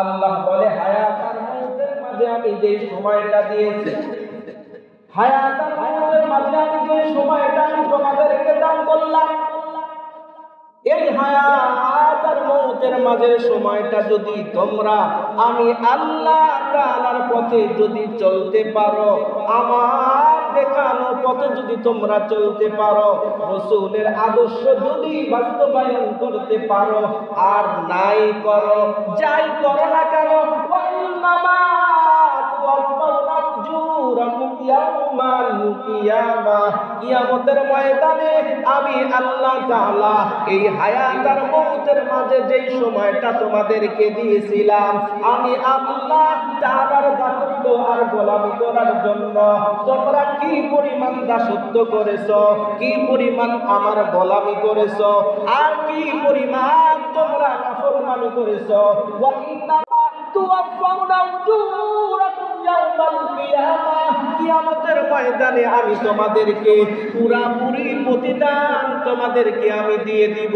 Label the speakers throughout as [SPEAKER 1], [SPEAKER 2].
[SPEAKER 1] আল্লাহ বলে হায়াত আর মউতের মাঝে আমি যে সময়টা দিয়েছি, হায়াত আর মউতের মাঝে আমি যে সময়টা আমি তোমাদেরকে দান করলাম, এই হায়াত আর মউতের মাঝের সময়টা যদি তোমরা আমি আল্লাহ তাআলার পথে যদি চলতে পারো, আমার দেখানো পথে যদি তোমরা চলতে পারো, রাসূলের আদর্শ যদি বাস্তবায়ন করতে পারো, আর নাই করো, যাই করো না কেন, ওয়াইন্নামা তুওয়াফাউনা উজুরাকুম ইয়াওমাল কিয়ামাহ, কিয়ামতের ময়দানে আমি আল্লাহ তাআলা এই হায়াত আর মউতের মাঝে যেই সময়টা তোমাদেরকে দিয়েছিলাম, আমি আল্লাহ তাআলার দাসত্ব আর গোলামি করার জন্য তোমরা কি পরিমাণ দাসত্ব করেছো, কি পরিমাণ আমার গোলামি করেছো, আর কি পরিমাণ তোমরা নাফরমানি করেছো, ওয়া ইন্নামা তুওয়াফাউনা উজুরাকুম ইয়াওমাল কিয়ামাহ, কিয়ামতের ময়দানে আমি তোমাদেরকে পুরাপুরি প্রতিদান তোমাদেরকে আমি দিয়ে দিব।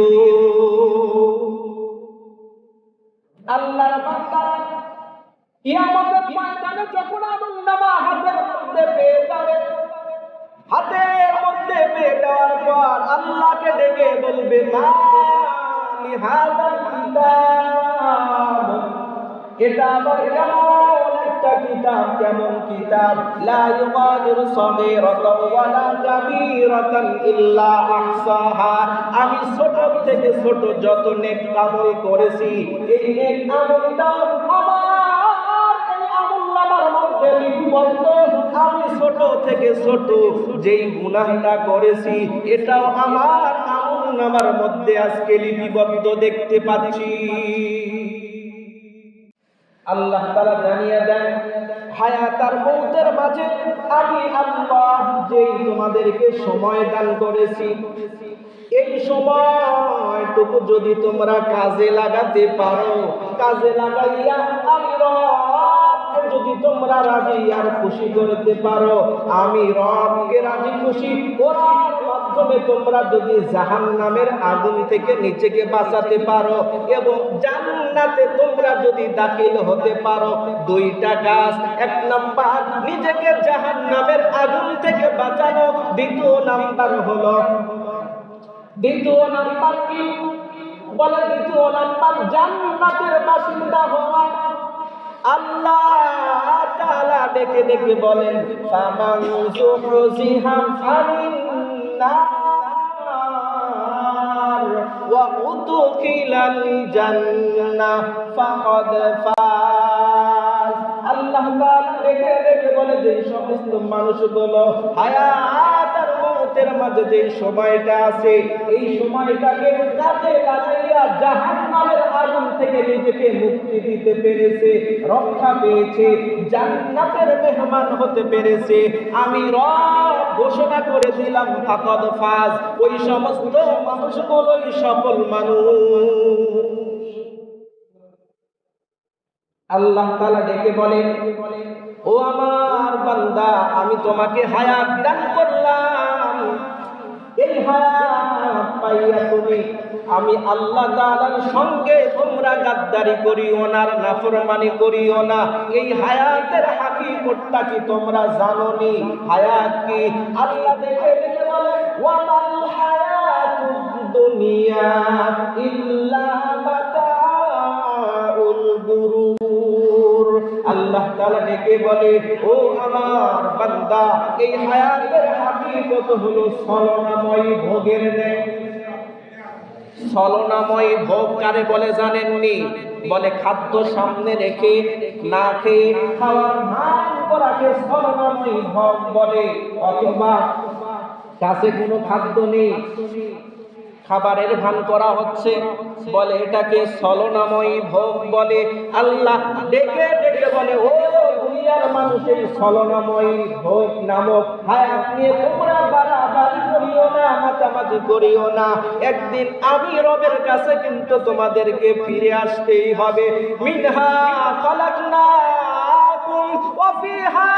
[SPEAKER 1] আল্লাহর বান্দা কিয়ামতের ময়দানে যখন আমলনামা হাতের মধ্যে পেয়ে যাবে, হাতের মধ্যে পেয়ে যাওয়ার পর আল্লাহকে ডেকে বলবে, মা লিহাদাল কিতাব, এটা আবার কেমন একটা কিতাব, কেমন কিতাব, লা ইউগাদিরু সাগীরাতান ওয়ালা কাবীরাতান ইল্লা আহসাহা, আমি ছোট থেকে ছোট যত নেক আমল করেছি, এই নেক আমলটা আমার এই আমলনামার মধ্যে লিপিবদ্ধ, আমি ছোট থেকে ছোট যেই গুনাহটা করেছি এটাও আমার আমলনামার মধ্যে আজকে লিপিবদ্ধ দেখতে পাচ্ছি। আল্লাহ তাআলা জানিয়ে দেন, হায়াত আর মউতের মাঝে আমি আল্লাহ যেই তোমাদেরকে সময় দান করেছি, এই সময়টুকু যদি তোমরা কাজে লাগাতে পারো, কাজে লাগাইয়া আমি রবকে যদি তোমরা রাজি আর খুশি করতে পারো, আমি রবকে রাজি খুশি করার মাধ্যমে তোমরা যদি জাহান্নামের আগুন থেকে নিজেকে বাঁচাতে পারো এবং জান্নাতে তোমরা যদি দাখিল হতে পারো, দুইটা কাজ, এক নাম্বার নিজেকে জাহান্নামের আগুন থেকে বাঁচানো, দ্বিতীয় নাম্বার হলো, দ্বিতীয় নাম্বার কি বলে, দ্বিতীয় নাম্বার জান্নাতের বাসিন্দা হওয়া। আল্লাহ তাআলা ডেকে ডেকে বলেন, ফামান যুহজিহা আনিন নার ওয়া উদখিলাল জান্নাহ ফাকাদ ফাজ। আল্লাহ তাআলা ডেকে ডেকে বলে, যে সমস্ত মানুষগুলো হায়াত আর মউতের মাঝে যে সময়টা আছে, এই সময়টাকে কাজে লাগাইয়া জাহান্নামের আগুন থেকে নিজেকে মুক্তি দিতে পেরেছে, রক্ষা পেয়েছে, জান্নাতের মেহমান হতে পেরেছে, আমি রব ঘোষণা করে দিলাম ফাকাদ ফাজ, ওই সমস্ত মানুষগুলোই সফল মানুষ। আল্লাহ তাআলা ডেকে বলেন, ও আমার বান্দা, আমি তোমাকে হায়াত দান করলাম, এই হায়াত পাইয়া তুমি আমি আল্লাহ তাআলার সঙ্গে তোমরা গাদ্দারি করিও না, নাফরমানি করিও না। এই হায়াতের হাকিকতটা কি তোমরা জানোনি? হায়াত কি? আল্লাহ দেখে দেখে বলে, ওয়ামাল হায়াতুদ দুনিয়া ইল্লা মাতাউল গুরুর। আল্লাহ তাআলা ডেকে বলে, ও আমার বান্দা, এই হায়াতের হাকিকত হলো ছলনাময় ভোগের ন্যায়। ছলনাময় ভোগ কারে বলে জানেননি? বলে খাদ্য সামনে রেখে না খেয়ে খাওয়ার ভান করাকে ছলনাময় ভোগ বলে, অথবা কাছে কোনো খাদ্য নেই, খাবারের ভান করা হচ্ছে, বলে এটাকে ছলনাময় ভোগ বলে। আল্লাহ ডেকে ডেকে বলে, ও দুনিয়ার মানুষের ছলনাময় ভোগ নামক হায়াত নিয়ে তোমরা বাড়াবাড়ি করিও না, মাতামাতি করিও না। একদিন আমি রবের কাছে কিন্তু তোমাদেরকে ফিরে আসতেই হবে। মিনহা খালাকনাকুম ওয়া ফিহা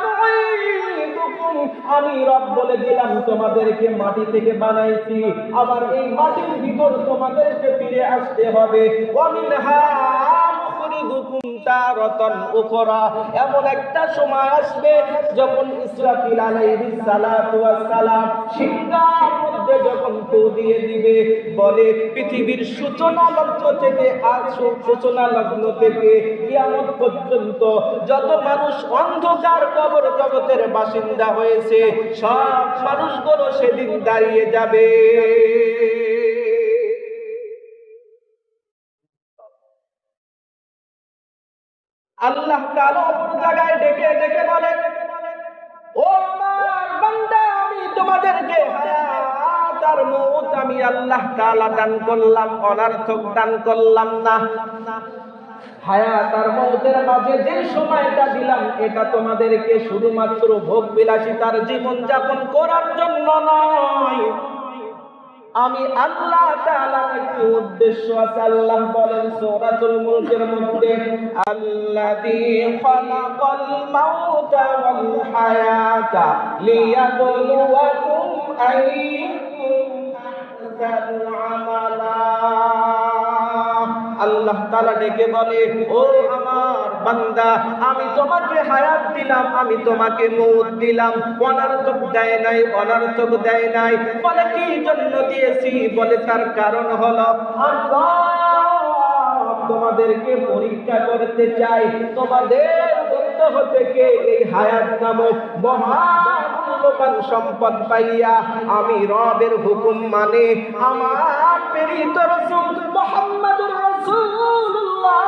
[SPEAKER 1] নুঈদুকুম, আমি রব বলে দিলাম তোমাদেরকে মাটি থেকে বানাইছি, আবার এই মাটির ভিতর তোমাদেরকে ফিরে আসতে হবে। ওয়া মিনহা নুখরিজুকুম তারাতান উখরা, এমন একটা সময় আসবে যখন ইসরাফিল আলাইহিস সালাতু ওয়াস সালাম সিংহার মধ্যে যখন ফু দিয়ে দিবে, বলে পৃথিবীর সূচনা লগ্ন থেকে আজ সূচনা লগ্ন থেকে কিয়ামত পর্যন্ত যত মানুষ অন্ধকার কবর জগতের বাসিন্দা হয়েছে সব মানুষগুলো সেদিন দাঁড়িয়ে যাবে। আল্লাহ তাআলা অপর জায়গায় ডেকে ডেকে বলে, ও আমার বান্দা, আমি তোমাদেরকে হায়াত আর মউত আমি আল্লাহ তাআলা দান করলাম, অনর্থক দান করলাম না। হায়াত আর মউতের মাঝে যে সময়টা দিলাম এটা তোমাদেরকে শুধুমাত্র ভোগ বিলাসিতার জীবন যাপন করার জন্য নয়, আমি আল্লাহ তাআলার একটি উদ্দেশ্য আছে। আল্লাহ বলেন সূরাতুল মুলকের মধ্যে, আল্লাযী খালাকাল মাউতা ওয়াল হায়াতা লিয়াবলুয়াকুম আইয়ুকুম আহসানু আমালা। আল্লাহ তাআলা ডেকে বলে, ও আমার বান্দা, আমি তোমাকে হায়াত দিলাম, আমি তোমাকে মউত দিলাম, অনর্থক দেয় নাই, অনর্থক দেয় নাই। বলে কি জন্য দিয়েছি? বলে তার কারণ হলো আল্লাহ তোমাদেরকে পরীক্ষা করতে চাই, তোমাদের মধ্য থেকে এই হায়াত নামক মহামূল্যবান সম্পদ পাইয়া আমি রবের হুকুম মানে আমার প্রেরিত রাসূল মুহাম্মদুর রাসূলুল্লাহ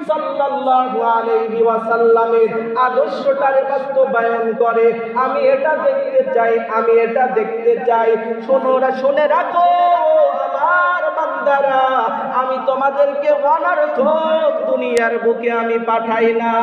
[SPEAKER 1] সাল্লাল্লাহু আলাইহি ওয়াসাল্লামের আদর্শটারে বাস্তবায়ন করে। আমি এটা দেখতে চাই, আমি এটা দেখতে চাই। শুনে রাখো আমার বান্দারা, আমি তোমাদেরকে অনর্থক দুনিয়ার বুকে আমি পাঠাই না।